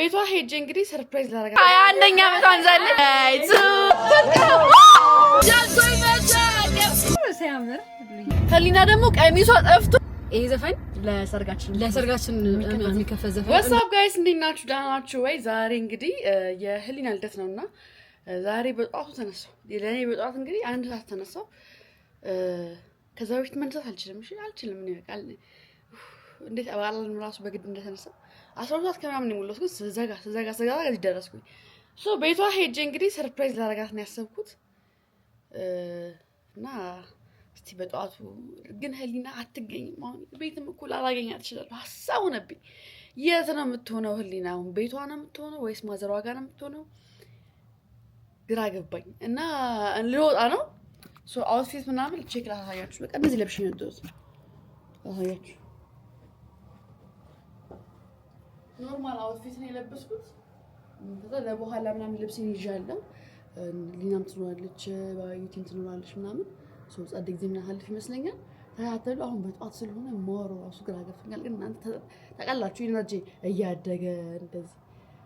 ቤቷ ሄጄ እንግዲህ ሰርፕራይዝ ላደርጋት 21ኛ ዓመቷን ዛለች። ሲያምር ህሊና ደግሞ ቀሚሷ ጠፍቶ ይሄ ዘፈን ለሰርጋችን የሚከፈት ዘፈን። What's up guys እንዴት ናችሁ? ደህና ናችሁ ወይ? ዛሬ እንግዲህ የህሊና ልደት ነውና ዛሬ በጧቱ ተነሳው። ለኔ በጧት እንግዲህ አንድ ሰዓት ተነሳው። ከዛ በፊት መነሳት አልችልም ነው በቃል እንዴት አባላልን ራሱ በግድ እንደተነሳው 12 ሰዓት ከምናምን ይሞላው ግን ዘጋ እዚህ ደረስኩኝ። ቤቷ ሄጄ እንግዲህ ሰርፕራይዝ ላደርጋት ነው ያሰብኩት እና እስቲ በጧቱ ግን ህሊና አትገኝም። አሁን ቤትም እኮ ላላገኛት እችላለሁ። ሀሳቡ ነብኝ የት ነው የምትሆነው ህሊና? አሁን ቤቷ ነው የምትሆነው ወይስ ማዘሯ ጋር ነው የምትሆነው? ግራ ገባኝ እና ልወጣ ነው። አውትፊት ምናምን ቼክ ላሳያችሁ። በቃ እንደዚህ ለብሼ ነው የወጣሁት። ላሳያችሁ ኖርማል አውትፊት ነው የለበስኩት። ከዛ ለበኋላ ምናምን ልብስን ይዣለሁ። ሊናም ትኖራለች፣ ባዩቲም ትኖራለች ምናምን ጸድ ጊዜ ምን አልፍ ይመስለኛል። ታያተሉ አሁን በጧት ስለሆነ ሞሮ ራሱ ግራ ገብቶኛል። ግን እናንተ ታውቃላችሁ ኢነርጂ እያደገ እንደዚህ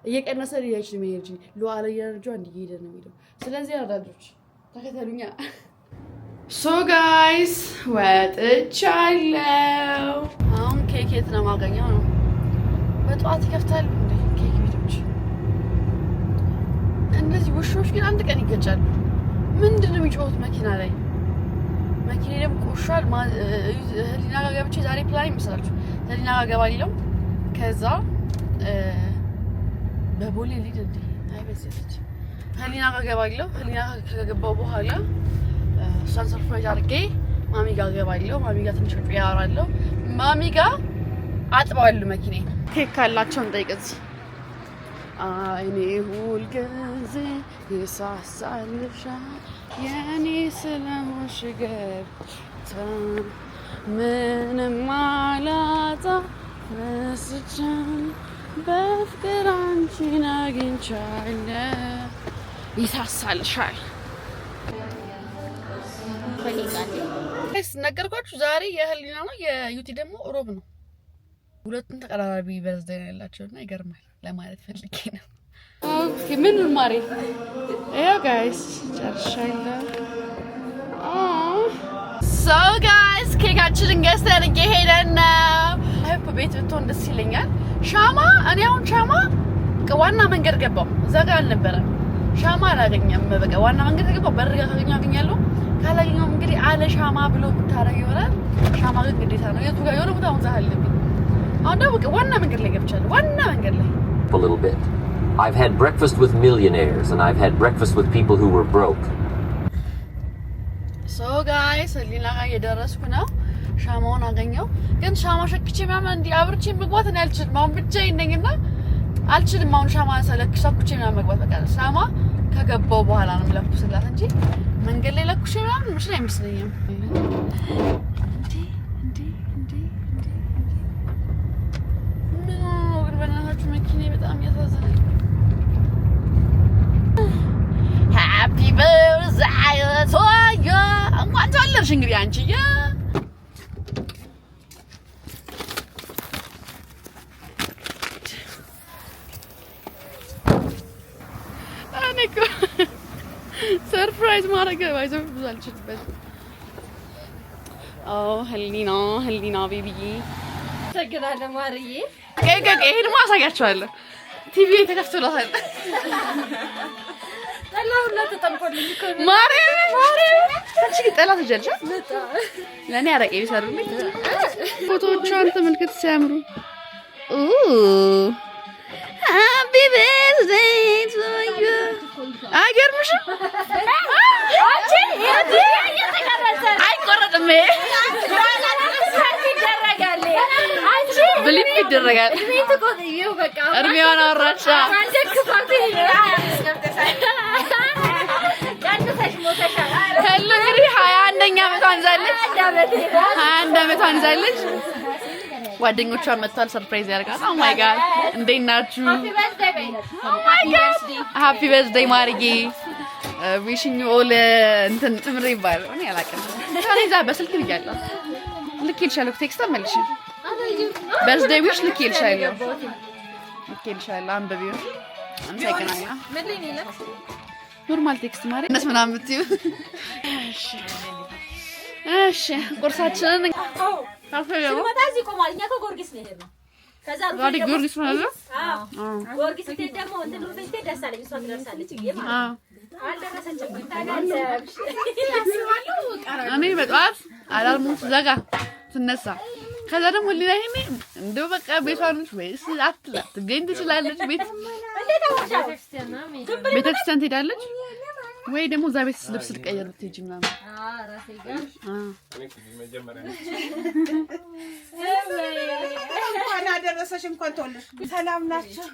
እየቀነሰ ሊያች ነው ኢነርጂ ሉአለ ኢነርጂ አንድ እየሄደ ነው የሚለው። ስለዚህ አዳጆች ተከተሉኛ። ጋይስ ወጥቻለሁ። አሁን ኬክ የት ነው የማገኘው ነው? በጧት ይከፍታሉ እንዴ ኬክ ቤቶች? እነዚህ ውሾች ግን አንድ ቀን ይገጫሉ። ምንድነው የሚጮሁት መኪና ላይ? መኪና ደግሞ ቆሻል። ህሊና ጋር ገብቼ ዛሬ ፕላን ይመስላችሁ ህሊና ጋር ገባለሁ። ከዛ በቦሌ ሊድ እንዴ አይበዘች ህሊና ጋር ገባለሁ። ህሊና ከገባው በኋላ እሷን ሰርፕራይዝ አድርጌ ማሚ ጋር ገባለሁ። ማሚ ጋር ትንሽ ያወራለሁ። ማሚ ጋር አጥባለሁ መኪናዬ። ኬክ ካላቸው እንጠይቅዝ። አይኔ ሁልጊዜ ይሳሳልሻል የኔ ስለሆንሽ ገብታ ምንም አላጣ ረስቼም በፍቅር አንቺን አግኝቻለሁ። ይሳሳልሻል ነገርኳችሁ። ዛሬ የህሊና ነው፣ የዩቲ ደግሞ ሮብ ነው። ሁለቱም ተቀራራቢ በርዝዴይ ነው ያላቸውና ይገርማል ለማለት ፈልጌ ነው። ኦኬ ምን ማሪ ያው ጋይስ ጨርሻለሁ። ጋይስ ኬካችንን ገዝተን እየሄድን ነው። አይሆፕ ቤት ብትሆን ደስ ይለኛል። ሻማ እኔ አሁን ሻማ ዋና መንገድ ገባው። እዛ ጋር አልነበረም። ሻማ አላገኘም። በቃ ዋና መንገድ ገባው። በር ጋር አገኛለሁ። ካላገኘው እንግዲህ አለ ሻማ ብሎ ብታረግ ይሆናል። ሻማ ግን ግዴታ ነው። የቱ ጋር የሆነ ቦታ ወንዛለብኝ። አሁን ደግሞ ዋና መንገድ ላይ ገብቻለሁ። ዋና መንገድ ላይ a little bit. I've had breakfast with millionaires and I've had breakfast with people who were broke. Guys, ህሊና ጋር እየደረስኩ ነው። ሻማውን አገኘው። ግን ሻማ ሸክቼ ምናምን እንዲህ አብርቼ መግባት ነው አልችልም። አሁን ብቻዬን ነኝና አልችልም። አሁን ሻማ ሰለክቼ ምናምን መግባት በቃ ሻማ ከገባው በኋላ ነው ለኩስላት እንጂ መንገድ ላይ ለኩሽ ምናምን ምንም አይመስለኝም። መኪኔ በጣም ያሳዝናል። ሃፒ በርዝዴይ ቱ ዩ እንኳን ተወለድሽ እንግዲህ አንቺዬ። እኔ እኮ ሰርፕራይዝ ማድረግ ባይዘው ብዙ አልችልበትም። ህሊና ቤቢዬ ተገናለ ማርዬ ይሄን ማሳያቸዋለሁ። ቲቪ ተከፍቶላታል። ጠላውና ተጠምቆልኝ እኮ ማርያም አንቺ ጠላ ተጀልሻ ለኔ አረቄ ቢሰሩልኝ። ፎቶዎቿን ተመልከት ሲያምሩ። ሃፒ በርዝዴይ ቱ ዩ አይገርምሽም? አንቺ አይቆረጥም ብሊፕ ይደረጋል። እድሜዋን አወራች። እንግዲህ 21ኛ ዓመቷን ይዛለች። 21 ዓመቷን ይዛለች። ጓደኞቿን መጥቷል ሰርፕራይዝ ያደርጋል። ኦ ማይ ጋድ እንዴት ናችሁ? ሃፒ በርዝዴይ ማርዬ ዊሽንግ ዩ ኦል እንትን ትምሪ ይባላል። እኔ አላውቅም። ታዲያ በስልክ ብያለሁ። ልክ ይልሻለሁ ቴክስት መልሽ በርዝዴይ ዊሽ ልክ ይልሻለሁ ልኬልሻለሁ አንብቢው አንተከናኛ ኖርማል ቴክስት ማለት እነሱ ምናምን ብትዩ እሺ ቁርሳችንን አፈየው ስለማታዚ ቆማል እኛ ከጎርጊስ ነው ሄደው ከዛ ጋዲ ጎርጊስ ነው አይደል ጎርጊስ ደግሞ እንትን ነው ደሳለኝ እሷ ትደርሳለች ይሄማ አልደረሰችም ታጋለሽ እኔ በጣም አላልሙት ዘጋ ትነሳ ከዛ ደግሞ ሌላ ይሄኔ እንደው በቃ ቤቷን ወይስ አትላት ትገኝ ትችላለች ቤተክርስቲያን ትሄዳለች ወይ ደግሞ እዛ ቤት ልብስ ልቀየር ትሄጂ ምናምን ራሴ ጋር መጀመሪያ እንኳን አደረሰሽ እንኳን ተወለድሽ ሰላም ናችሁ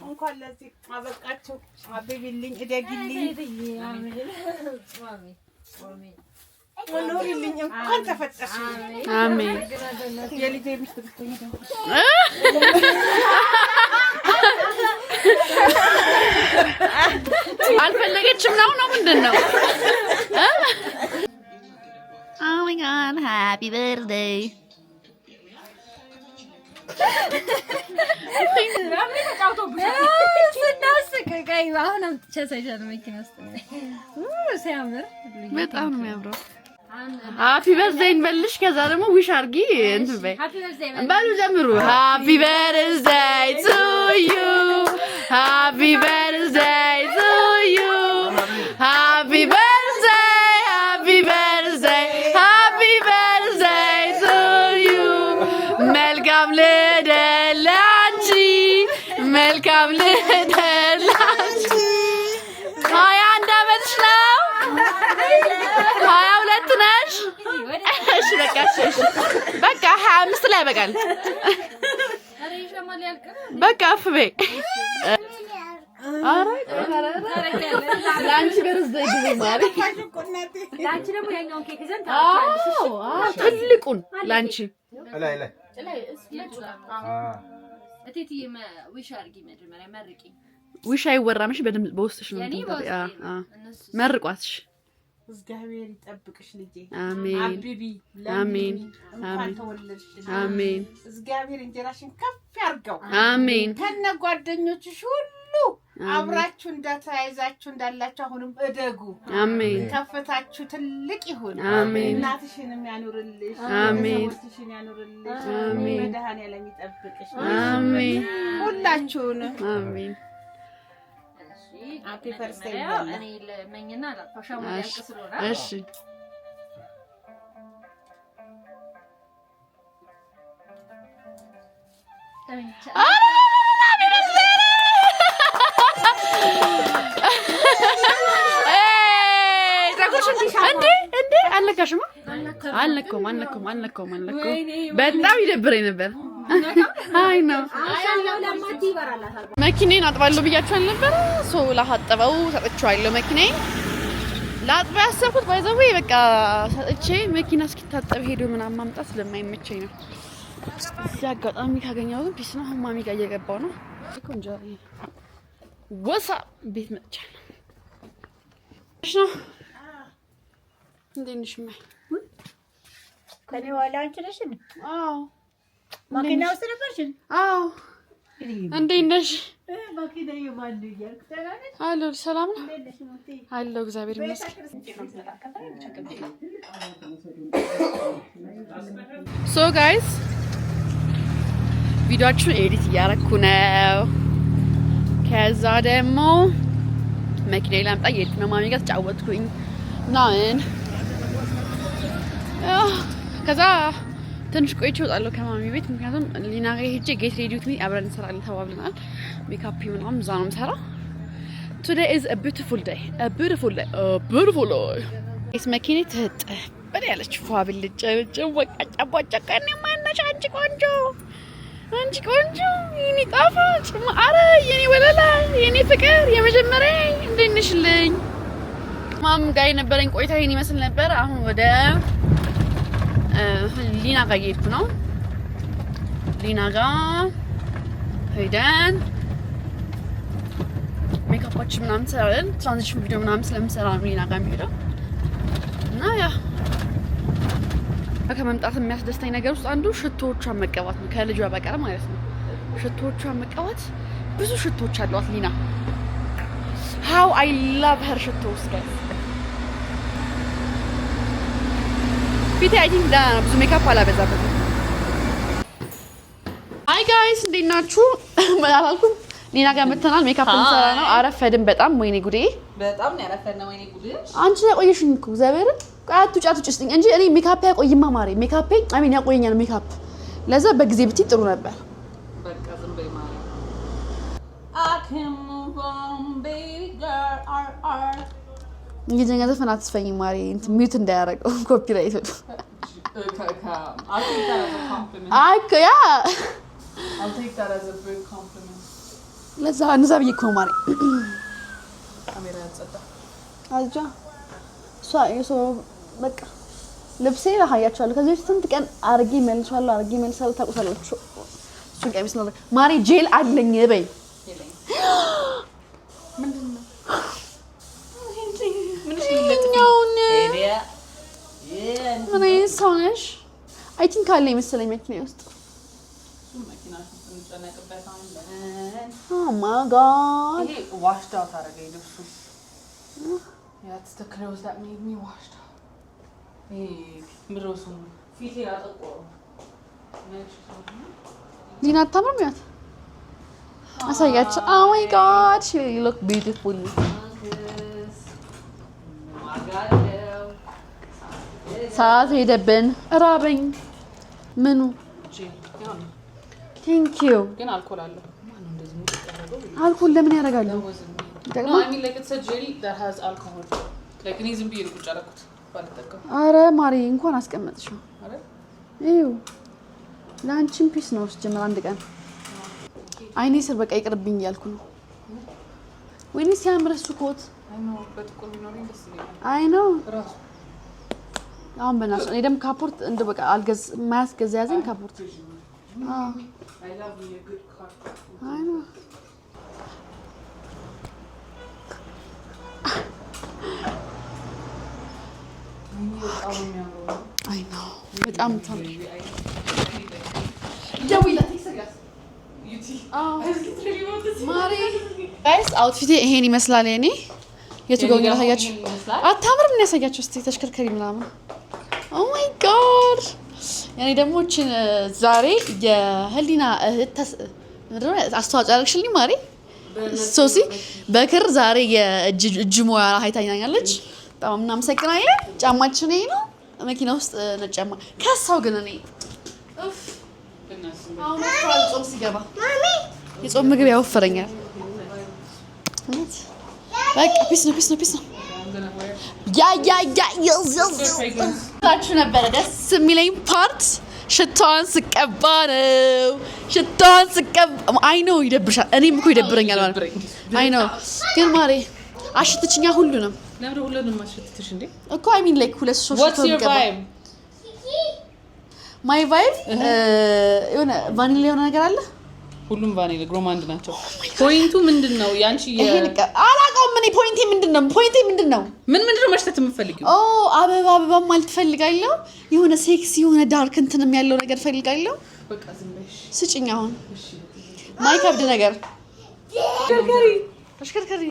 እንኳን ለዚህ አበቃችሁ አብቢልኝ እደግልኝ አሜን ወሎሪልኝ እንኳን ተፈጠርሽ አሜን የልጄ ሚስት ብትሆኚ ደግሞ አልፈለገችም ነው ምንድነው Oh my god happy birthday በጣም ነው የሚያምረው ሃፒ በርዝዴይ እንበልሽ ከዛ ደግሞ ዊሽ አርጊ እንትን በይ ባሉ ጀምሩ ሃፒ በርዝዴይ ቱ ዩ ሃፒ በርዝዴይ ቱ ዩ ሃፒ በርዝዴይ ሃፒ በርዝዴይ ሃፒ በርዝዴይ ቱ ዩ መልካም ልደት ላንቺ መልካም ልደት ላንቺ 21 ዓመትሽ ነው 22 ነሽ እሺ በቃ 25 ላይ በቃል በቃ አፍቤ ላንቺ በርዝዴይ ጊዜ ማሪ ላንቺ ደግሞ ያኛውን ኬክ ይዘን ታውቃለሽ ትልቁን ላንቺ ላይ እቴቲ ዊሽ አርጊ መጀመሪያ መርቂ ዊሽ አይወራምሽ በደም በውስጥሽ ነው መርቋትሽ እግዚአብሔር ይጠብቅሽ ልጄ አሜን አብቢ አሜን እንኳን ተወለድሽ አሜን እግዚአብሔር እንጀራሽን ከፍ ያርገው አሜን ከነ ጓደኞችሽ ሁሉ አብራችሁ እንዳታይዛችሁ እንዳላችሁ አሁንም እደጉ አሜን ከፍታችሁ ትልቅ ይሁን አሜን እናትሽንም ያኑርልሽ አሜን ወርትሽን ያኑርልሽ አሜን መድኃኔዓለም ይጠብቅሽ አሜን ሁላችሁን አሜን ሃፒ በርዝዴይ እኔ ለመኝና ላፋሻው ያልቅ ስለሆነ እሺ እንዴ አልነካሽማ አልነካውም በጣም ይደብረኝ ነበር አይ ነው መኪናዬን አጥባለሁ ብያችሁ አልነበረ ሶ ላጥበው ሰጥቼዋለሁ መኪናዬን ላጥበው ያሰብኩት ባይዘው በቃ ሰጥቼ መኪና እስኪታጠብ ሄዶ ምናምን ማምጣት ስለማይመቸኝ ነው እዚህ አጋጣሚ ካገኘው ፒስ ነው ማሚ ጋር እየገባው ነው ቆንጆ ወሳ ቤት መጥቻለሁ እሺ ነው እንዴት ነሽ ማይ ከኔ ዋላ አንቺ ነሽ አዎ ማኪና ውስጥ ነበርሽ አዎ እንዴት ነሽ ማኪና የማን ይያል ተራነሽ አሎ ሰላም ነው አሎ እግዚአብሔር ይመስገን ሶ ጋይስ ቪዲዮአችሁን ኤዲት እያረኩ ነው ከዛ ደግሞ መኪናዬ ላምጣ የት ነው ማሚ ጋር ተጫወትኩኝ ናን ከዛ ትንሽ ቆይቼ እወጣለሁ ከማሚ ቤት ምክንያቱም ሊና ጋር ሄጄ ጌት ሬዲ ዊዝ ሚ አብረን እንሰራለን ተባብለናል ሜካፕ ምናምን እዛ ነው የምሰራው today is a beautiful day እስ መኪኔ ትህጥብ ያለች ፏ ብልጭ ወቃጫቧጫቀኔ ማነሽ አንቺ ቆንጆ የኔ ጣፋጭ ማረ የኔ ወለላ የኔ ፍቅር የመጀመሪያ እንዴት ነሽልኝ ማም ጋር የነበረኝ ቆይታ ይሄን ይመስል ነበር አሁን ወደ ሊና ጋር እየሄድኩ ነው ሊና ጋር ሄደን ሜካፓችን ምናምን ሰራለን ትራንዚሽን ቪዲዮ ምናምን ስለምሰራ ነው ሊና ጋር የሚሄደው እና ያ ከመምጣት የሚያስደስተኝ ነገር ውስጥ አንዱ ሽቶዎቿን መቀባት ነው ከልጇ በቀር ማለት ነው ሽቶዎቿን መቀባት ብዙ ሽቶች አሏት ሊና how I love her ሽቶስ guys ፊቴ I think ብዙ ሜካፕ አላበዛበትም hi guys እንዴት ናችሁ አላልኩም ሊና ጋር መተናል ሜካፕ እንሰራ ነው አረፈድን በጣም ወይኔ ጉዴ በጣም ነው ያረፈድነው ወይኔ ጉዴ አንቺ ቆየሽኝ እኮ እግዚአብሔር ቃቱ ጫቱ ጭስጥኝ እንጂ እኔ ሜካፕ ያቆይማ ማሪ ሜካፕ አሜን ያቆየኛል ሜካፕ ለዛ በጊዜ ብትይ ጥሩ ነበር በቃ ዝም በይ ማሪ I can move on baby girl እንግዲህ ዘፈን አትስፈኝ ማሪ እንትን ሚውት እንዳያረገው ኮፒራይት ወጥ I'll take that as a big compliment ለዛ አንዛ ብዬ እኮ ማሪ ካሜራ ያጸዳ አጃ ሶ በቃ ልብሴ ለሃያቻለሁ ከዚህ ስንት ቀን አርጌ መልሳለሁ ታውቁታላችሁ እሱ ቀሚስ ነው ማሪ ጄል አለኝ በይ ምንድነው ምን አይሰውነሽ አይ ቲንክ አለ መሰለኝ መኪና ውስጥ Oh my god he washed out አረገኝ ልብሱ That's the clothes that made me washed out ምሮሱ ፊቴ ያጠቆረ ዲና ታምርም ያት አሳያችሁ Oh my god you look beautiful ሰዓት ሄደብን ራበኝ ምኑ Thank you ግን አልኮል አለው ማን እንደዚህ ሙቅ ያደረገው አልኮል ለምን ያደርጋሉ No I mean like it's a jelly that has alcohol like it isn't beer ቁጭ አደረኩት ባልተጠቀም አረ ማሪ እንኳን አስቀመጥሽው አረ እዩ ላንቺም ፒስ ነው ጀመር አንድ ቀን አይኔ ስር በቃ ይቅርብኝ ያልኩ ነው ወይኔ ሲያምር እሱ ኮት አይ ነው በጥቁር ቢኖርኝ ደስ ይለኛል አይ ነው ራሱ አሁን በእናትሽ እኔ ደግሞ ካፖርት እንደ በቃ አልገዝ ማያስገዛ ያዘኝ ካፖርት I love you a good car አይ ነው አይ ነው በጣም ታምሪ ደውይላት ይሰጋስ ማሪ ጋይስ አውትፊት ይሄን ይመስላል የኔ የቱ ጋር ነው ያሳያችሁ አታምርም ነው ያሳያችሁ እስቲ ተሽከርከሪ ምናምን ኦ ማይ ጋድ ያኔ ደግሞ እቺን ዛሬ የህሊና እህት አስተዋጽኦ አድርግሽልኝ ማሪ ሶሲ በክር ዛሬ የእጅ ሞያ አይታኛለች በጣም እናመሰግናለን ጫማችን ይሄ ነው መኪና ውስጥ ነጫማ ከሳው ግን እኔ ኡፍ አሁን ጾም ሲገባ ማሚ የጾም ምግብ ያወፈረኛል በቃ ፒስ ነው ያ ታችሁ ነበር ደስ የሚለኝ ፓርት ሽታዋን ስቀባ ነው አይ ነው ይደብርሻል እኔም እኮ ይደብረኛል ማለት አይ ነው ግን ማሬ አሽትችኛ ሁሉንም ለምን ሁሉንም ማሽትትሽ እንዴ እኮ አይ ሚን ላይክ ሁለት ሶስት What's your vibe my vibe የሆነ ቫኒላ የሆነ ነገር አለ ሁሉም ቫኒላ ግሮማንድ ናቸው ፖይንቱ ምንድነው ያንቺ አላውቀውም እኔ ፖይንቴ ምንድነው ምንድነው ማሽተት የምፈልጊው ኦ አበባ ማለት ፈልጋለሁ የሆነ ሴክሲ የሆነ ዳርክ እንትንም ያለው ነገር ፈልጋለሁ በቃ ዝም በሽ ስጭኝ አሁን ማይከብድ ነገር ተሽከርከሪ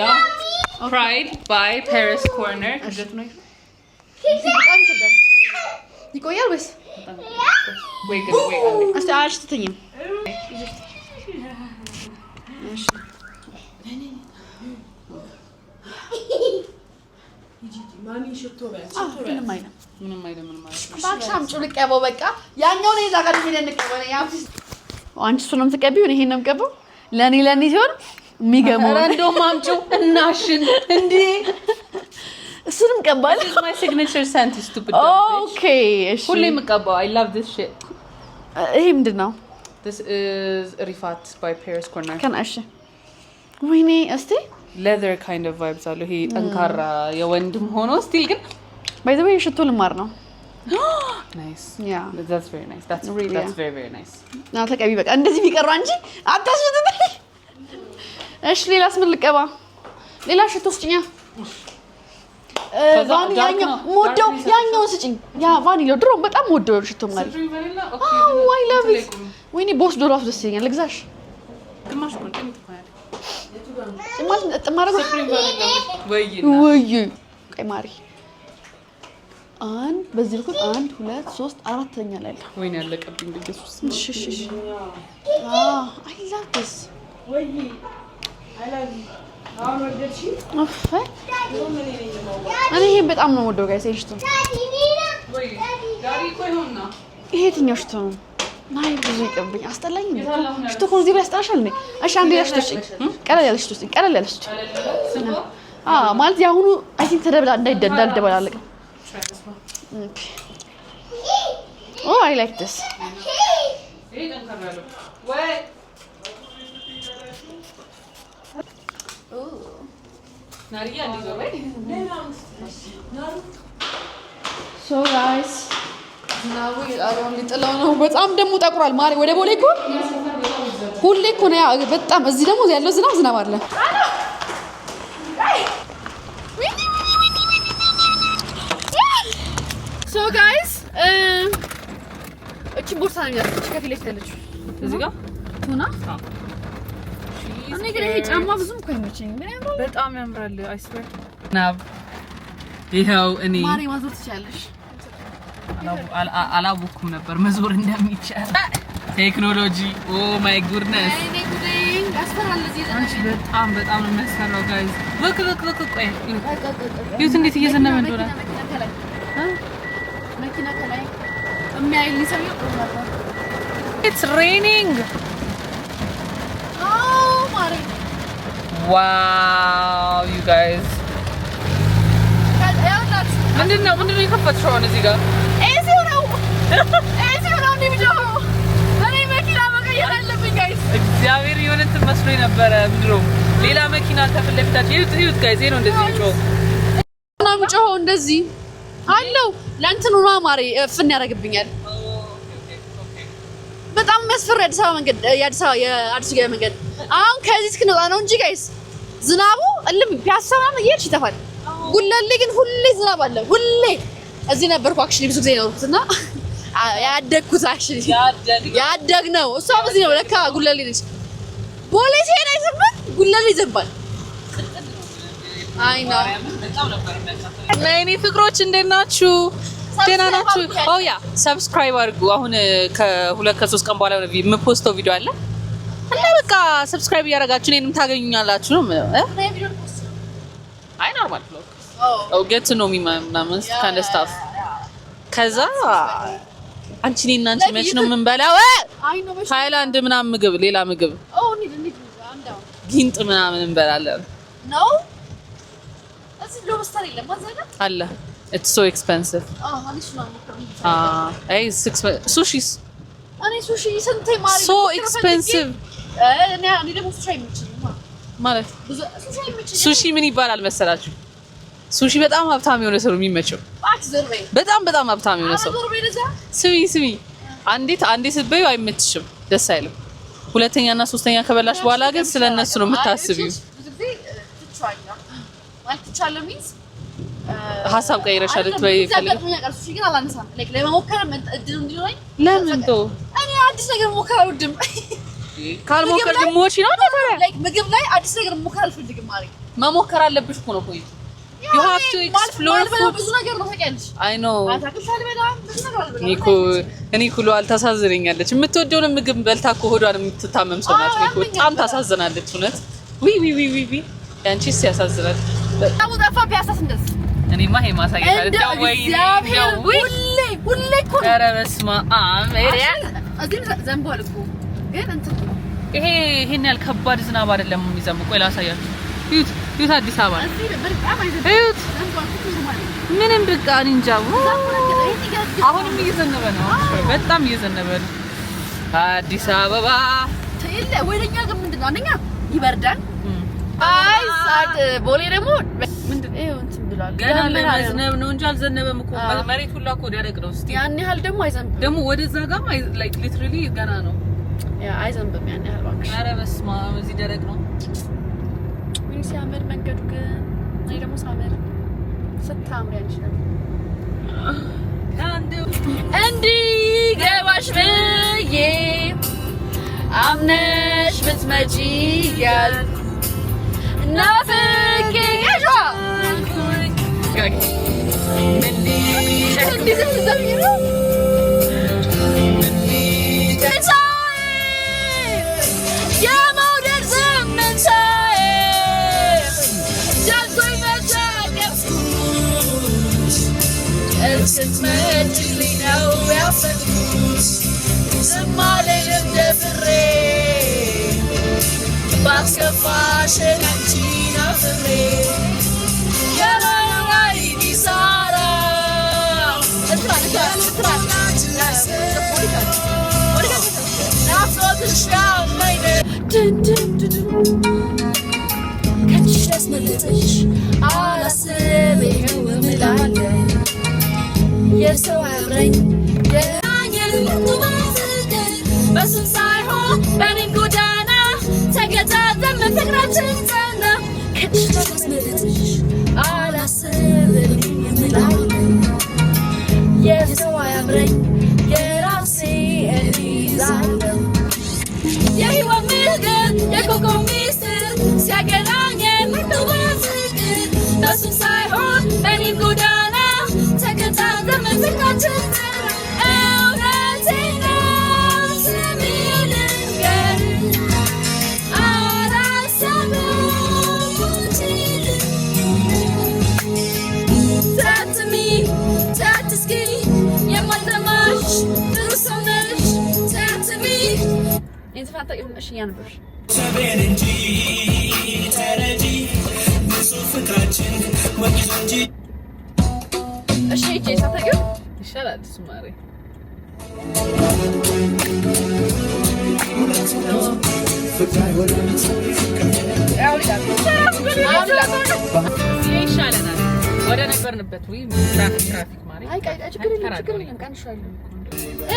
ያ Pride by Paris Corner ይቆያል ወይስ wait አስተዋሽ ትተኝ እሺ ማሚ ሽቶ ምንም አይደለም ባክሻም ጭልቀበው በቃ ያኛው ነው እዛ ጋር ሄደን እንቀበል ያው አንቺ እሱንም ትቀቢው እኔ ይሄንም ቀበው ለኔ ሲሆን የሚገመው እንደውም አምጪው እናሽን እንዴ እሱንም ቀባል This is my signature scent stupid okay እሺ ሁሌም ቀባው I love this shit ይሄ ምንድነው This is Rifat by Paris Corner ከናሽ ወይኔ እስቲ leather kind of vibes አለው ይሄ ጠንካራ የወንድም ሆኖ still ግን by the way ሽቶ ልማር ነው nice yeah that's very nice that's really that's very very nice ና ተቀቢ በቃ እንደዚህ ቢቀር አንጂ አታሽተት እሺ ሌላስ ምን ልቀባ ሌላ ሽቶ ስጭኛ ቫኒላ ሞደው ያኛው ስጪኝ ያ ቫኒላ ድሮ በጣም ሞደው ሽቶ ማሪ አይ ላቭ ኢት ወይኔ ቦስ ዶላር ደስኛል ልግዛሽ ግማሽ ኮንቴንት ኮያለ ጥማት ጥማረጋ ወይ ቀይ ማሪ አንድ በዚህ በኩል 1 2 3 4ኛ ላይ አለ ወይኔ ያለቀብኝ ኢየሱስ እሺ አይ ላቭ ዲስ ወይ አይ ላቭ አሁን ወደድሽ አፈ እኔ ይሄን በጣም ነው ወደው ጋይስ እሽቱ ወይ ዳሪ ኮይሆና ይሄትኛው ሽቶ ነው ማይ ብዙ ይቀብኝ አስጠላኝ ሽቶ ኮን እዚህ ያስጠላሻል ነኝ እሺ አንዴ ያሽቶሽ ቀለል ያለሽ ሽቶ ቀለል ያለሽ ማለት ያሁኑ አይ ቲንክ ተደብላ እንዳልደበላለቅ Okay. Oh, I like this. Hey, don't come around. What? Oh. Naria, is it right? So guys, now we are on little ነው በጣም ደሙ ጠቁራል ማሪ ወደ ቦሌ እኮ ሁሌ እኮ ነው ያ በጣም እዚህ ደግሞ ያለው ዝናብ አለ So guys, እቺ ቦርሳ ነው ያለች ከፊት ላይ ያለችው እዚህ ጋር ቱና እኔ ግን ይሄ ጫማ ብዙም እኮ አይመቸኝም በጣም ያምራል I swear ናብ ይሄው እኔ ማሪ ማዞር ትችያለሽ አላወኩም ነበር መዞር እንደሚቻል ቴክኖሎጂ ኦ ማይ ጉድነስ እኔ ጉዴ ያስፈራል እዚህ በጣም በጣም ነው የሚያስፈራው ጋይስ look ቆይ ይሁት እንዴት እየዘነበ እንደሆነ መኪና ከላይ የሚያይልኝ ሰው ይወጣ It's raining Oh ማሪ Wow you guys ምንድነው የከፈትሽው እዚህ ጋር እዚሁ ነው እንደሚጀው እኔ መኪና መቀየር አለብኝ ጋይስ እግዚአብሔር የሆነ እንትን መስሎኝ ነበረ ምንድነው ሌላ መኪና ከፊት ለፊታችን ይሁት ጋይስ ነው እንደዚህ አለው ለእንትኑ ነው ማሪ ፍን ያደርግብኛል በጣም መስፈር የአዲስ አበባ መንገድ የአዲስ አበባ መንገድ አሁን ከዚህ እስክንወጣ ነው እንጂ ጋይስ ዝናቡ እልም ፒያሳና እየሄድሽ ይተፋል ጉለሌ ግን ሁሌ ዝናብ አለ ሁሌ እዚህ ነበርኩ አክቹሊ ብዙ ጊዜ ነውና ያደግኩት አክቹሊ ያደግነው እሷም እዚህ ነው ለካ ጉለሌ ነች ቦሌ ሲሄድ አይዘንብም ጉለሌ ይዘንባል አይ ነው ነይኒ ፍቅሮች እንዴት ናችሁ ደህና ናችሁ ኦ ያ ሰብስክራይብ አድርጉ አሁን ከ2-3 ቀን በኋላ ነው የምፖስተው ቪዲዮ አለ እና በቃ ሰብስክራይብ ያደርጋችሁ እኔንም ታገኙኛላችሁ ነው አይ ኖርማል ብሎግ ኦ ጌት ቱ ኖ ሚ ምናምን kind of stuff ከዛ አንቺ ነኝ አንቺ መች ነው የምንበላው ሃይላንድ ምናምን ምግብ ሌላ ምግብ ኦ ኒድ አንዳው ጊንጥ ምናምን እንበላለን ነው እዚህ ሎብስተር የለም ማዘጋ አለ it's so expensive አኒሽ ነው አይ sushis እኔ ሱሺ ስንቴ ማሪ so expensive እኔ ደግሞ ሱሺ አይመችኝም ማለት ሱሺ ምን ይባላል መሰላችሁ ሱሺ በጣም ሀብታም የሆነ ሰው የሚመቸው በጣም ሀብታም የሆነ ሰው ስሚ አንዴ ስትበዩ አይመችሽም ደስ አይልም ሁለተኛና ሶስተኛ ከበላሽ በኋላ ግን ስለነሱ ነው የምታስቢው ሀሳብ ቀይረሻል ወይ ፈልግ ሱሺ ግን አላነሳም ለመሞከር እድል እንዲኖረኝ ለምን ዶ እኔ አዲስ ነገር ሞከር አልወድም ካልሞከር ሞቺ ነው ምግብ ላይ አዲስ ነገር ሞከር አልፈልግም ማሪ መሞከር አለብሽ እኮ ነው ፖይንት you have to explore food ብዙ ነገር ነው ታውቂያለሽ I know አታክልት አልበላም ብዙ ነገር አልበላም እኔ ኩሉ አልታሳዝነኛለች የምትወደውን ምግብ በልታ እኮ ሆዷን የምትታመም ሰው ናት እኮ በጣም ታሳዝናለች እውነት ዊ ያንቺስ ያሳዝናል በጣም ጠፋ ፒያሳስ እንደዚህ እኔማ ይሄ ማሳየት አይደለም ወይ ሁሌ እኮ ኧረ በስመ አብ እዚህ ዘንቧል እኮ ግን እንትን ይሄን ያህል ከባድ ዝናብ አይደለም የሚዘንበው ቆይ ላሳያችሁ ይሁት አዲስ አበባ ይሁት ምንም በቃ እንጃ አሁንም እየዘነበ ነው በጣም እየዘነበ ነው አዲስ አበባ ተይለ ወይኛ ግን ምንድነው አንደኛ ይበርዳል አይ ሳድ ቦሌ ደግሞ ምንድነው እንትን ብሏል ገና ለመዝነብ ነው እንጂ አልዘነበም እኮ መሬት ሁሉ እኮ ደረቅ ነው እስቲ ያን ያህል ደግሞ አይዘንብም ደግሞ ወደዛ ጋር ላይክ ሊትራሊ ገና ነው ያ አይዘንብም ያን ያህል ባክሽ ኧረ በስመ አብ እዚህ ደረቅ ነው ሲያምር መንገዱ ግን እኔ ደግሞ ስታምሪ አንቺ ነው እንዲገባሽ ብዬ አምነሽ ብትመጪ ያልኩ ናፍቄሽ የመውደድ ዝምታዬ ጃንቶኝ መቻገፍኩሽ እስክትመጪልኝ ነው ያሰብኩት ዝም አልልም ደፍሬ ባስከፋሽን አንቺን አፍሬ የመኖራይ ኪሳራ ናፍቆትሽ ያመኝ ከእጅሽ ላስመልጥሽ አላስብ ይኸው እምላለሁ የሰው አብረኝ በሱም ሳይሆን በእኔም ጎዳና ተገጣጠም ፍቅራችን ጸና ከእጅሽ ላስመልጥሽ አላስብ እምላለሁ የሰው አብረኝ የራሴ እይዛለሁ የህይወት ምልክት የኮከብ ሚስጥር ሲያገናኘን በፍቅር በሱም ሳይሆን በእኔም ጎዳና ተገጣጠም ፍቅራችን ጸና እውነቴ ነው ስሚኝ ልንገርሽ ይሻላል እሱ ማሬ ይሻለናል ወደ ነበርንበት ወይ ትራፊክ ማሬ አይ ችግር የለም ቀንሻለሁ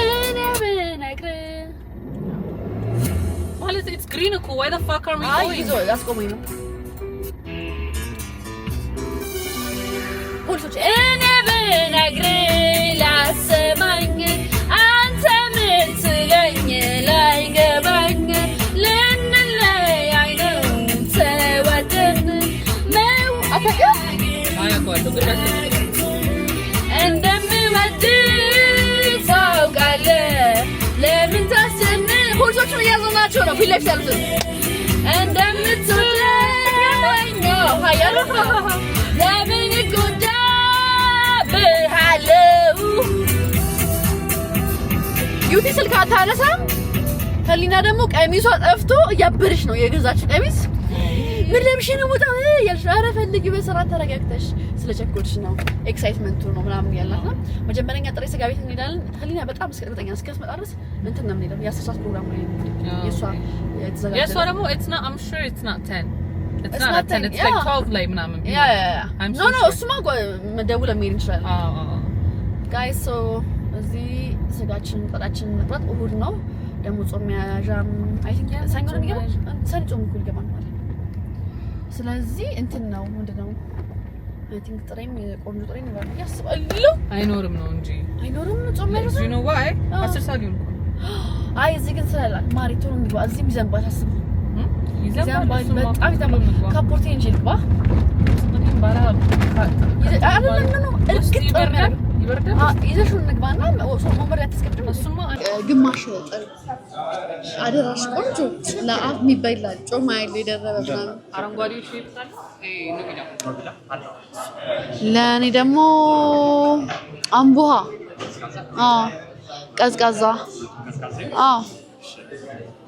እኔ ብነግርህ ማለት it's green እኮ why the fuck are we going ይዞ ያስቆመኝ ነው ፖሊሶች እኔ ብነግርህ ላሰማኝ አንተ ምን ትለኝ ላይገባኝ ልንለያይ ነው ተወደን ነው አያውቀዋለሁ እንደምወድህ ታውቃለህ ለምን ታስጨንቅ ፖሊሶቹን እያዘናቸው ነው ፊት ለፊት ያሉትን እንደምትወደኝ ነው ሀያሉ ለምን እጎዳብሃለሁ ዩቲ ስልክ አታነሳም ህሊና ደግሞ ቀሚሷ ጠፍቶ እያበረች ነው የገዛችው ቀሚስ ምን ለብሼ ነው ወጣው ያልሽ ኧረ ፈልጊ በስርዓት ተረጋግተሽ ስለቸኮልሽ ነው ኤክሳይትመንቱ ነው ምናምን ያላት ነው መጀመሪያ ጥሬ ስጋ ቤት እንሄዳለን ህሊና በጣም እስከመጣኛ እስከመጣ ድረስ እንትን ነው የምንሄደው ያሰሳስ ፕሮግራም ነው የሷ የተዘጋጀ የሷ ደግሞ it's not I'm sure it's not 10 it's not 10 it's like 12 ላይ ምናምን no እሱማ ደውለን መሄድ እንችላለን guys so እዚህ ስጋችን ጥራችን መጥራት እሁድ ነው ደግሞ ጾም ያዣም አይ ቲንክ ሰኞ ነው የሚገባው ሰኞ ጾም እኮ ይገባል ማለት ስለዚህ እንትን ነው ምንድነው አይ ቲንክ ጥሬም ቆንጆ ጥሬም ይባላል ያስባለሁ አይኖርም ነው እንጂ አይኖርም ጾም ያዣ you know why 10 ሰዓት ይሁን አይ እዚህ ግን ስላላክ ማሪቶ ነው የሚባል እዚህ ይዘንባል አስብ ይዘንባል በጣም ይዘንባል ካፖርቴ እንጂ ልባ ስለዚህ ባላ አይደለም ነው እርግጥ ይዘሽውን ንግባና ወንበር ያተስቀድም እሱማ ግማሽ ጥር አደራሽ ቆንጆ ለአፍ የሚበላል ጮማ ያለ የደረበ ምናምን አረንጓዴው ሼፕ ታለ ነው ለኔ ደግሞ አምቦሃ ቀዝቃዛ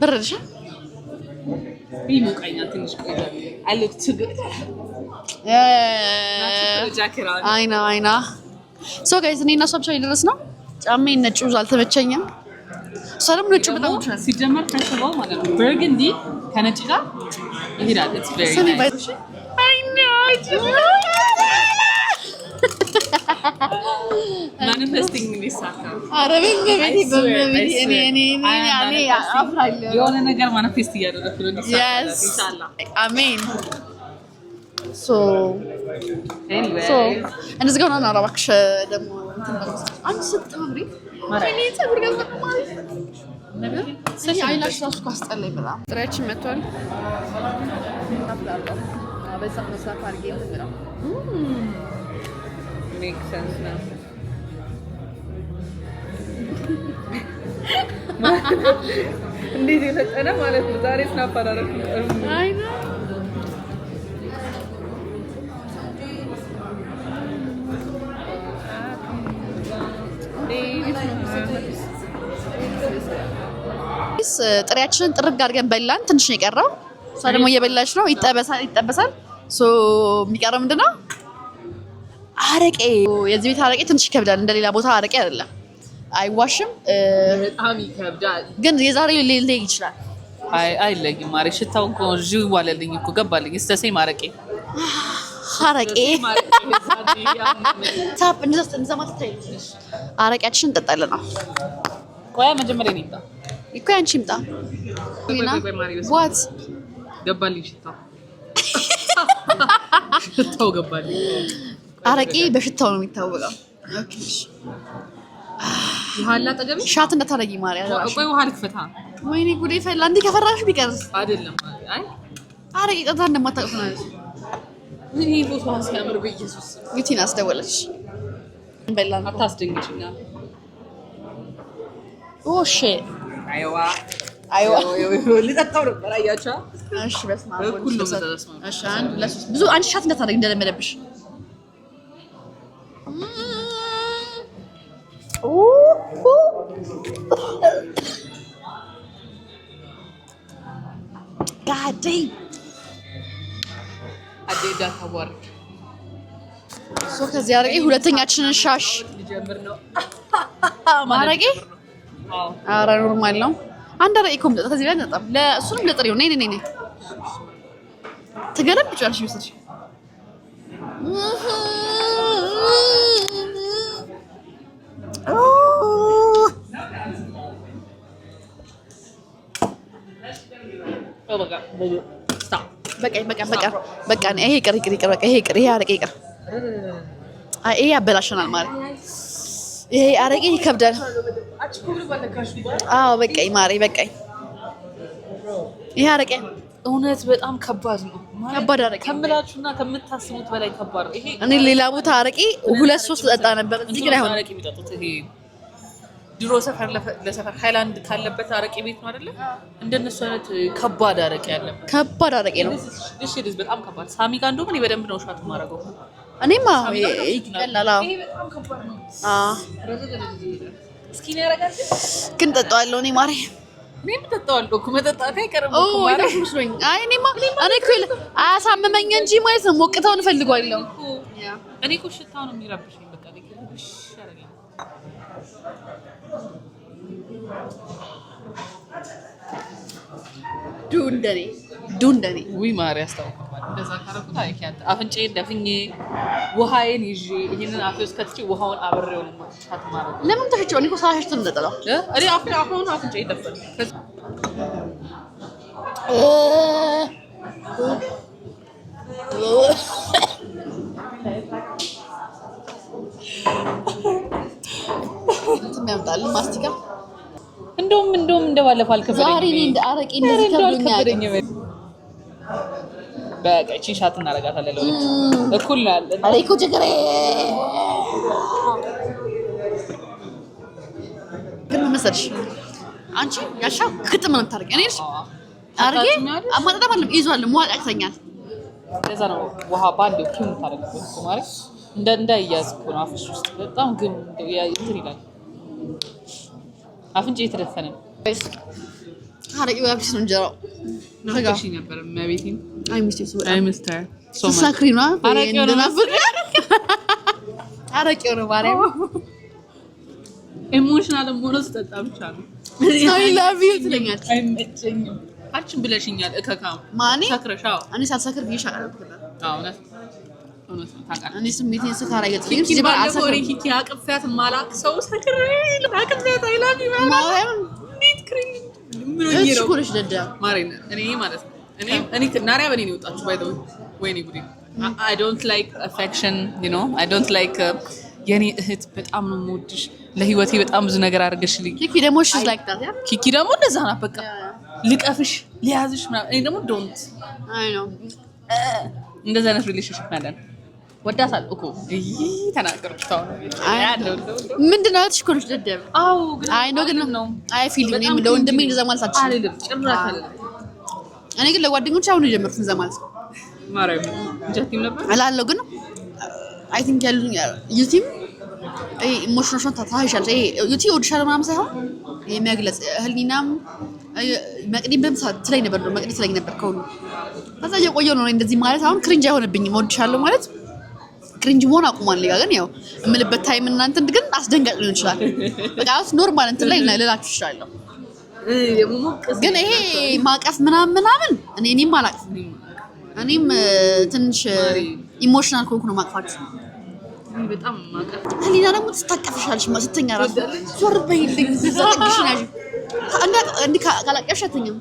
ብርድሽ ቢሞቀኛል ትንሽ ቆይታ አለች ትግል አይና ሶ ጋይስ እኔና እሷ ብቻ ይደረስ ነው ጫማዬ ነጭ ብዙ አልተመቸኝም ሰላም ነጭ በጣም ሲጀመር ፈስቲቫል ማለት ነው በርገንዲ ከነጭ ጋር ይሄዳል it's very nice I know manifesting ሚሳካ አረበኝ በቤት እኔ አፍራለሁ የሆነ ነገር ማኒፌስት እያደረኩ ነው ኢንሻአላህ አሜን ሶ እንደዚህ ጋር ነው አራባክሽ ደግሞ አንድ ስታምሪ ማራይ ፀጉር ገባ ማለት ነገር አይላሽ ራሱ ካስጠለኝ በጣም ጥሬያችን መጥቷል። በዛ መሳፍ አድርጌ ነው ሜክ ሰንስ ነው እንዴት የፈጠነ ማለት ነው። ዛሬ ስናፕ አደረኩ አይ ነው ጥሬያችንን ጥርግ አድርገን በላን። ትንሽ ነው የቀረው። እሷ ደግሞ እየበላች ነው። ይጠበሳል። ሶ የሚቀረው ምንድነው? አረቄ። የዚህ ቤት አረቄ ትንሽ ይከብዳል። እንደሌላ ቦታ አረቄ አይደለም። አይዋሽም። በጣም ይከብዳል። ግን የዛሬ ሊለይ ይችላል። አይለይም። ማሪ ሽታው እኮ ጂው ዋለልኝ እኮ ገባልኝ። እስተሰይ አረቄ ታፕ እንደዛ ማለት አረቄያችንን እንጠጣለን ነው። ቆያ መጀመሪያ ነው ይጣ እኮ አንቺ ይምጣ ሊና ዋት ገባልኝ ሽታው ገባልኝ። አረቄ በሽታው ነው የሚታወቀው። ኦኬ ውሃላ ጠገብ ሻት እንደታረጊ ማርያ ቆይ ውሃ ልክፈታ። ወይኔ ጉዴ ፈላ። እንዴ ከፈራሽ ቢቀርስ አይደለም። አይ አረቄ ጠጣ እንደማታውቁ ነው። ምን ይሄ ቦታ ሲያምር በኢየሱስ ዩቲን አስደወለች። በላን አታስደንግጭኛ። ኦ ሺት አይዋ ልጠጣው ነበር አያቻ። እሺ በስመ አብ ሁሉ ተደረስማ። እሺ አንድ ለሶስት ብዙ አንቺ ሻት እንደታረጊ እንደለመደብሽ። ጋዴ አዴዳ ታወር ሶ ከዚህ አረቄ ሁለተኛችንን ሻሽ ሊጀምር ነው ማረቄ። አረ ኖርማል ነው። አንድ አረቄ ኮም ከዚህ ላይ ነጣም ለእሱንም ለጥሬው ነይ ነይ ነይ ተገለብጫለሽ ይመስልሽ። በቃ ይሄ ይቅር በቃ ይሄ ይቅር። ይሄ አረቄ ይቅር። ይሄ ያበላሸናል ማለት ይሄ አረቄ ይከብዳል። አዎ በቃ ማሬ በቃ ይሄ አረቄ እውነት በጣም ከባድ ነው። ከባድ አረቄ ከምላችሁና ከምታስቡት በላይ ከባድ ነው። ይሄ እኔ ሌላ ቦታ አረቄ 2-3 ጠጣ ነበር። እዚህ ግን አይሆንም። አረቄ የሚጠጡት ይሄ ድሮ ሰፈር ለሰፈር ሃይላንድ ካለበት አረቄ ቤት ነው አይደለ? እንደነሱ አይነት ከባድ አረቄ ያለበት ከባድ አረቄ ነው። እሺ እዚህ በጣም ከባድ ሳሚ ጋር እንደውም እኔ በደንብ ነው ሻት ማረገው። እኔማ ይቀላል። ይሄ በጣም ከባድ ነው። እስኪ ነው ያረጋል ግን ጠጣዋለሁ እኔ ማሬ። እኔም ጠጣዋለሁ እኮ መጠጣት አይቀርም እኮ ማሬ። አይ እኔማ እኔ እኮ አያሳመመኝ እንጂ ማለት ነው ሞቅታውን ፈልጓለሁ። እኔ እኮ ሽታው ነው የሚረብሽኝ። በቃ ልክልሽ ያረጋል። ዱንደኔ ወይ ማሪ ያስታውቃል። እንደዛ ካረኩት አይካት አፍንጬ ደፍኜ ውሃዬን ይዤ ይሄንን አፍ ውስጥ ከትቼ ውሃውን አብሬው ነው ማጥፋት ማለት ነው። ለምን ተፈጨው? እኔ እኮ ሳሽቶ እንደጠላው እኔ አፍንጬ ደፈን ያምጣል ማስቲካ እንደውም እንደባለፈው አልከበደኝም። ዛሬ እንደ አረቄ እንደዚህ ከብዶኛል። በቃ እቺ ሻት እናረጋታለን ለሁለት እኩል ነው ያለ አረቄ ችግር ግን መሰለሽ አንቺ ያሻው ግጥም ነው የምታረጊ። እኔ አረቄ አማጣጣም አለም ይዟል ሙዋቅ ያክተኛል። ለዛ ነው ውሃ ባንዴ ኪም ታረጋለሽ እኮ ማለት እንዳይያዝ እኮ ነው አፍሽ ውስጥ በጣም ግን እንትን ይላል። አፍንጬ የተደፈነ አረቄ ወብሽ ነው እንጀራው ተጋሽ ነበር ማቤቴን አይ ሚስተር ሳክሪ ነው አረቄው ነው ማርያም ኢሞሽናል ሞኖስ ተጣ ብቻ ነው። አይ ላቭ ዩ ትለኛለች። አይመቸኝም አንቺም ብለሽኛል እከካም ማኔ ሰክረሻው እኔ ሳልሰክር ቢሻላል አዎ ነው ታውቃለህ። እኔ ስሜቴን ስካራ ይገጥልኝ እዚህ ባል አሰክር ኪኪ አቅፋት ማላክ ሰው ሰክር አቅፋት አይ ላቭ ዩ ማርያም ኒት ክሪም ምን ነው ይሄ ነው ማርያም እኔ ማለት ነው እኔ ናሪያ በኔ ነው ወጣችሁ ባይ ዘ ወይ ወይኔ ጉዴ I don't like affection, you know. I don't like የኔ እህት በጣም ነው የምወድሽ ለህይወቴ በጣም ብዙ ነገር አድርገሽልኝ። ኪኪ ደግሞ she's like that yeah ኪኪ ደግሞ እንደዛ ናት በቃ ልቀፍሽ ሊያዝሽ ምናምን እኔ ደግሞ don't I know እንደዛ አይነት ሪሌሽንሺፕ ማለት ወዳታለሁ እኮ ተናገርኩት ታው ምንድነው እትሽ ኮንሽ ደደብ አው አይ ነው ግን ነው አይ ፊሊንግ ነው ለወንድሜ እንደዛ ማለት አይደለም ጭራሽ አይደለም እኔ ግን ለጓደኞቼ አሁን የጀመርኩት እንደዛ ማለት ማርያም ጀቲም ነበር አላለሁ ግን I think ያሉኝ ዩቲም ኢሞሽናል ታታይሻል ዩቲ ወድሻል ምናምን ሳይሆን የሚያግለጽ ህሊናም መቅዲም በምሳት ትለኝ ነበር ነው መቅዲ ትለኝ ነበር ከሁሉ ከዛ የቆየው ነው እንደዚህ ማለት አሁን ክሪንጅ አይሆንብኝም ወድሻለሁ ማለት ክሪንጅ መሆን አቁሟል ግን ያው እምልበት ታይም እና እንትን ግን አስደንጋጭ ሊሆን ይችላል በቃ አውስ ኖርማል እንትን ላይ ልላችሁ ይችላል ግን ይሄ ማቀፍ ምናምን እኔም አላቅም እኔም ትንሽ ኢሞሽናል ኮንኩ ነው ማቅፋችሁ በጣም ማቀፍ ህሊና ደግሞ ትታቀፍሻለሽ ስትተኛ ራሱ ዞር በይልኝ ዘጠግሽናሽ እንዴ ካላቀፍሽ አትተኛም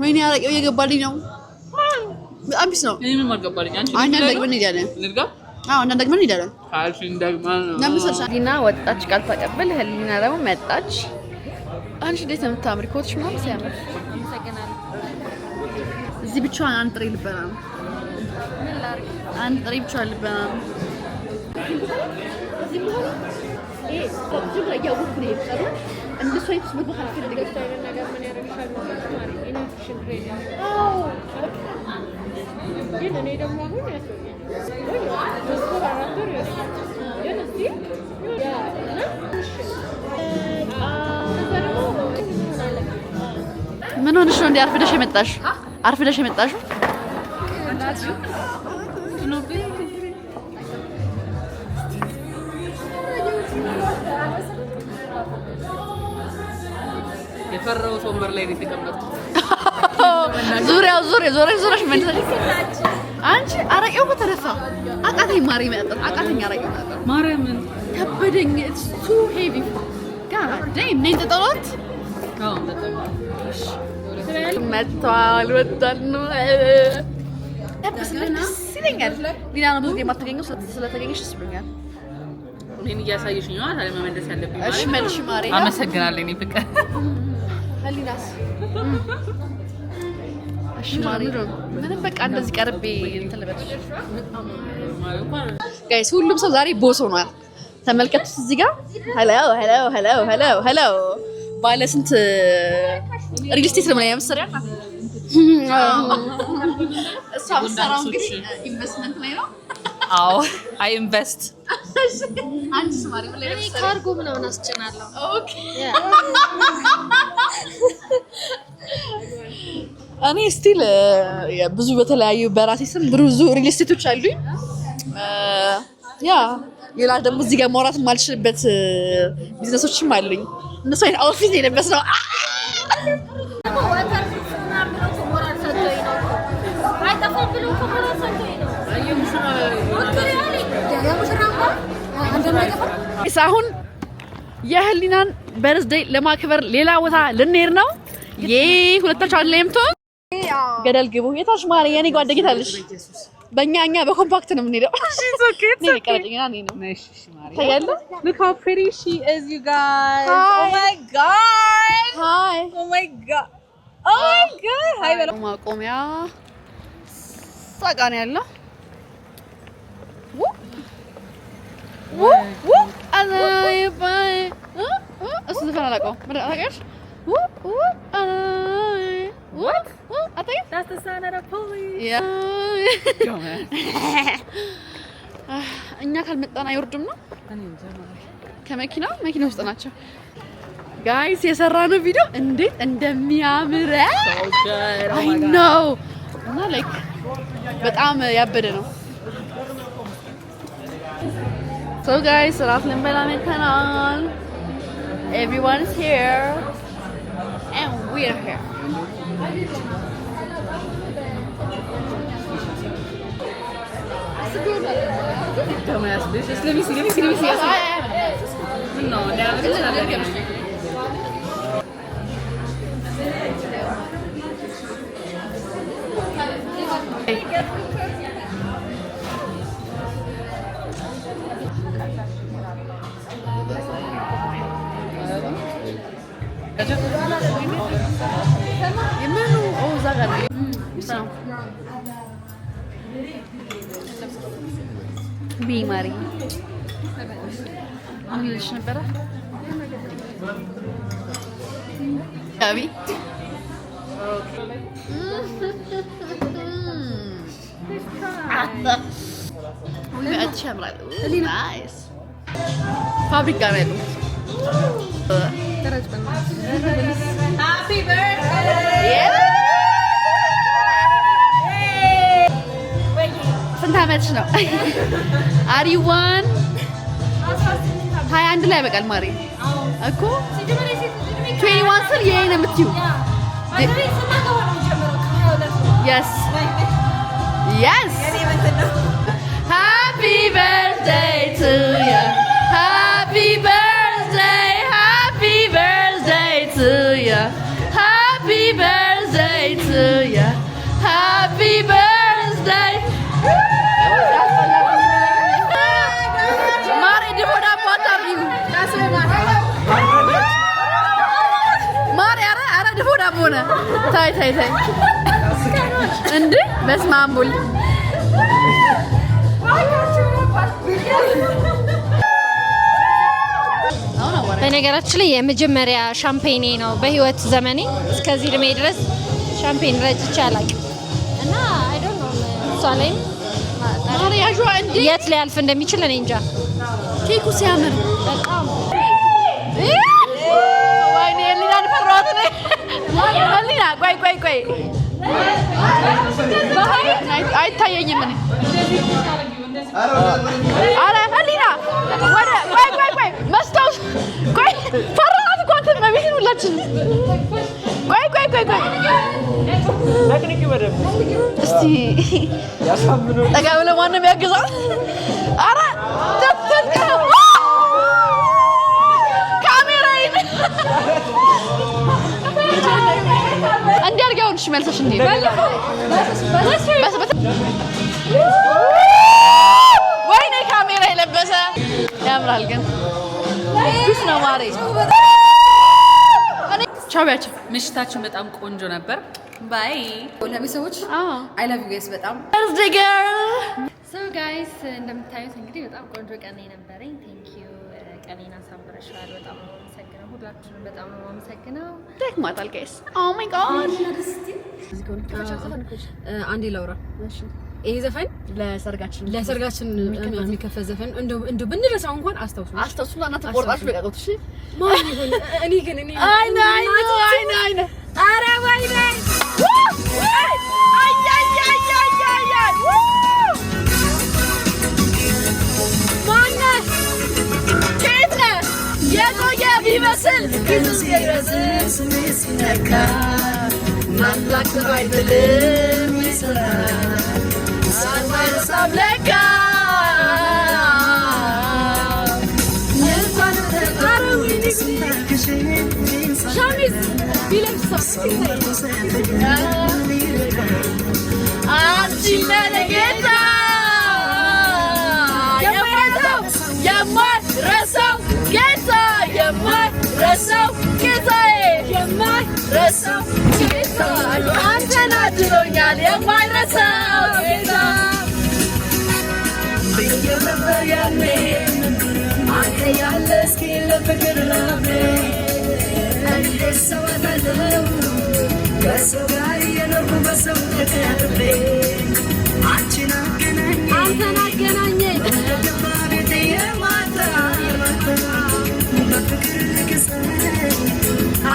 ወይኔ ያረቀው እየገባልኝ ነው በጣም ቢስ ነው እኔ ምን ማልገባልኝ አንቺ አንተ ደግመን እንሄዳለን እንርጋ አንተ ደግመን እንሄዳለን ካልሽ እንደግማን ነው ለምሳሌ ህሊና ወጣች ቃል ተቀበል ህሊና ደግሞ መጣች አንቺ እንዴት ነው የምታምሪ ኮትሽ ምናምን ሲያምር እዚህ ብቻዋን አንጥሪ ልበና ነው አንጥሪ ብቻዋን ልበና ነው እዚህ ማለት ይሄ ከዚህ ጋር ያወኩ ነው የምሰራው እንደሱ አይነት ምግብ አልፈልግም ነገር ምን ያደርግሻል ማለት ነው ኢንፊክሽን ግሬድ አዎ ግን እኔ ደግሞ አሁን ያሰኛል ዶክተር አራተር ግን እዚህ ያ ምን ሆነሽ ነው እንዴ አርፍደሽ የመጣሽው የፈራው ወንበር ላይ ነው የተቀመጥኩት ዙሪያው መንተሽ አንቺ አረቄው ከተረፋ አቃተኝ ማሪ መጣት አቃተኝ አረቄው መጣት ማርያምን ከበደኝ it's too heavy god damn ነኝ ተጠሎት አዎ ተጠሎሽ መጥቷል ወጣን ነው ሲለኛል ዲና ነው ብዙ የማትገኘው ስለተገኘሽ ስብኛል እኔን እያሳየሽኝ ነው ታዲያ መመለስ ያለብኝ እሺ መልሽ ማሪ አመሰግናለሁ እኔ ፍቅር ህሊናስ እሺ ማሪ ምንም በቃ እንደዚህ ቀርቤ እንትን ልበልሽ ጋይስ ሁሉም ሰው ዛሬ ቦስ ሆኗል ተመልከቱት እዚህ ጋር ሄሎ ባለ ስንት ሪል ስቴት ነው የምትሰሪው እሷ ሰራው እንግዲህ ኢንቨስትመንት ላይ ነው አዎ አይ ኢንቨስት አንቺ ስማሪ ብለ እኔ ካርጎ ምናምን አስጭናለሁ ኦኬ እኔ ስቲል ብዙ በተለያዩ በራሴ ስም ብዙ ሪል ስቴቶች አሉኝ ያ ሌላ ደግሞ እዚህ ጋር ማውራት የማልችልበት ቢዝነሶችም አሉኝ እነሱ አይነት ኦፊስ የለበስ ነው አሁን የህሊናን በርዝዴይ ለማክበር ሌላ ቦታ ልንሄድ ነው ሁለታችሁ አንድ ላይ የምትሆን ገደል ግቡ የታች ማሪ የኔ ጓደኛ አለሽ በእኛ በኮምፓክት ነው የምንሄደው ነይ ቀረጥኛ ነኝ ነው እሺ ማሪ ታያለ look how pretty she is you guys oh my god hi oh my god hi በለው ማቆሚያ ሳቃን ያለው አዛይ ባይ እሱ ዘፈን አላውቀውም ታውቂያለሽ አታውቂም that's the sound of the police እኛ ካልመጣን አይወርድም ነው ከመኪና ውስጥ ናቸው ጋይስ የሰራነው ቪዲዮ እንዴት እንደሚያምር አይ ነው እና ላይክ በጣም ያበደ ነው So guys, ራት ልንበላ መጥተናል. Everyone is here and we are here. Dumbass bitch. Just let me see. No, now it's not የምኑ እዛ ጋር ቢማሪ ምን ልሽ ነበረ አቢ ናይስ ፋብሪካ ነው ያለው Happy birthday! Yeah! ስንት ዓመትሽ ነው? Are you one? 21 ላይ በቃል ማሪ እኮ 21 ስል የኔ ነው የምትይው Yes Yes Happy birthday to you Happy birthday Happy birthday to you Happy birthday to you Happy birthday Mari di boda potar you Mari ara di boda bona Tai እንዴ በስማሙል በነገራችን ላይ የመጀመሪያ ሻምፔኔ ነው በህይወት ዘመኔ እስከዚህ እድሜ ድረስ ሻምፔን ረጭቼ አላውቅም እና አይ ዶንት ኖ እሷ ላይም ማሪያጇ እንዴ የት ሊያልፍ እንደሚችል እኔ እንጃ ኬኩ ሲያምር በጣም ወይኔ ሊዳን ፈራሁት ነው ሊዳ ቆይ አይታየኝም እኔ አረ ሊዳ ወደ ቆይ መስታወት ቆይ ፈራሁት እኮ አንተ በቤት ሁላችን ቆይ እስቲ ያሳምነው ጠጋ ብለው ማንም ያግዛል አረ ተፈቀረ ካሜራዬን እንዲያርጋውን እሺ መልሰሽ እንዴ ወይኔ ካሜራ የለበሰ ያምራል ግን ቢስ ነው ማሬ ቻው ቢያችሁ ምሽታችን በጣም ቆንጆ ነበር ባይ ለቤተሰቦች አይ ላቭ ዩ ጋይስ በጣም birthday girl so guys እንደምታዩት እንግዲህ በጣም ቆንጆ ቀን ነበረኝ thank you ቀኔን አሳምረሻል በጣም አመሰግናለሁ ሁላችሁንም በጣም ነው አመሰግናለሁ ደክማታል ጋይስ oh my god አንዴ ላውራ እሺ ይሄ ዘፈን ለሰርጋችን የሚከፈት ዘፈን እንደው ብንረሳው እንኳን አስታውሱና እናንተ ቆርጣሽ በቃቁት እሺ ማን ይሁን እኔ ግን አይ ነው አረ ወይኔ አይ ማን ከየት ነህ የቆየ ቢመስል ሲነካ ማምላክ ባይብልም ይሰራል ሳብለካ ሻሚዝ ቢለብስ አንቺ ለጌታ የማይረሳው ጌታ የማይረሳው ጌታዬ የማይረሳው ጌታ አንተን አድሎኛል የማይረሳው ጌታ ነበር ያኔ አንተ ያለ እስኪ ለፍቅር ረቤ እንዴት ሰው አታለው ከሰው ጋር የኖርኩ በሰው ተቀርቤ አንተን አገናኘኝ ገባ ቤቴ የማታ በፍቅር ልክሰኝ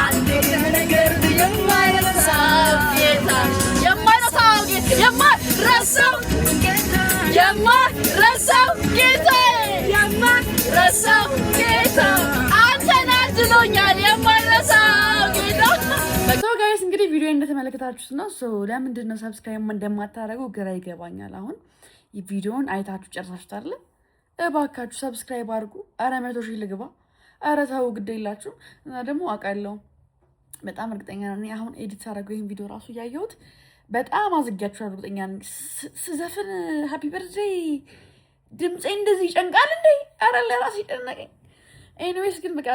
አንዴ ነገር የማይረሳው ጌታ የማይረሳው ጌታ አንተን አድሎኛል የማይረሳው ጌታ So guys እንግዲህ ቪዲዮ እንደተመለከታችሁት ነው ለምንድን ነው ሰብስክራይብ እንደማታደርጉ ግራ ይገባኛል አሁን ቪዲዮውን አይታችሁ ጨርሳችሁታል እባካችሁ ሰብስክራይብ አድርጉ አረ 100,000 ልግባ አረ ታው ግድ የላችሁ እና ደግሞ አቃለው በጣም እርግጠኛ ነኝ አሁን ኤዲት አደረገው ይሄን ቪዲዮ ራሱ ያያዩት በጣም አዝጋችኋለሁ እርግጠኛ ነኝ ስዘፍን ሃፒ በርዝዴይ ድምጼ እንደዚህ ጨንቃል እንዴ አረ ለራሴ ደነቀኝ ኤኒዌይስ ግን በቃ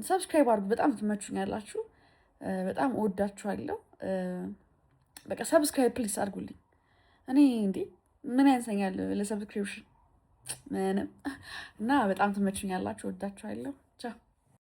ሰብስክራይብ አድርጉ። በጣም ትመቹኛላችሁ። በጣም እወዳችኋለሁ። በቃ ሰብስክራይብ ፕሊስ አድርጉልኝ። እኔ እንዴ ምን ያንሰኛል ለሰብስክሪፕሽን ምንም እና በጣም ትመቹኛላችሁ። እወዳችኋለሁ። ቻው